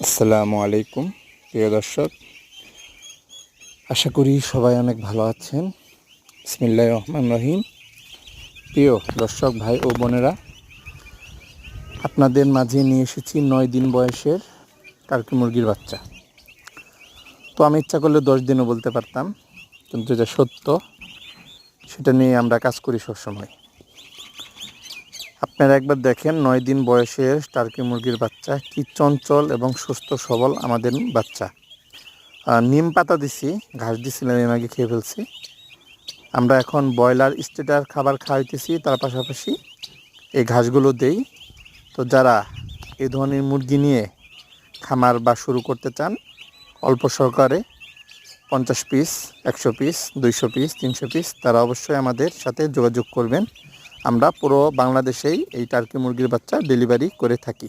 আসসালামু আলাইকুম প্রিয় দর্শক, আশা করি সবাই অনেক ভালো আছেন। বিসমিল্লাহির রহমানির রহিম। প্রিয় দর্শক ভাই ও বোনেরা, আপনাদের মাঝে নিয়ে এসেছি 9 দিন বয়সের টার্কি মুরগির বাচ্চা। তো আমি ইচ্ছা করলে 10 দিনও বলতে পারতাম, কিন্তু যেটা সত্য সেটা নিয়ে আমরা কাজ করি সবসময়। আপনারা একবার দেখেন 9 দিন বয়সের টার্কি মুরগির বাচ্চা কি চঞ্চল এবং সুস্থ সবল আমাদের বাচ্চা। নিম পাতা দিছি, ঘাস দিছিলাম, এর আগে খেয়ে ফেলছি। আমরা এখন ব্রয়লার স্টেটার খাবার খাওয়াইতেছি, তার পাশাপাশি এই ঘাসগুলো দেই। তো যারা এই ধরনের মুরগি নিয়ে খামার বা শুরু করতে চান, অল্প সহকারে 50 পিস, 100 পিস, 200 পিস, 300 পিস, তারা অবশ্যই আমাদের সাথে যোগাযোগ করবেন। আমরা পুরো বাংলাদেশেই এই টার্কি মুরগির বাচ্চা ডেলিভারি করে থাকি।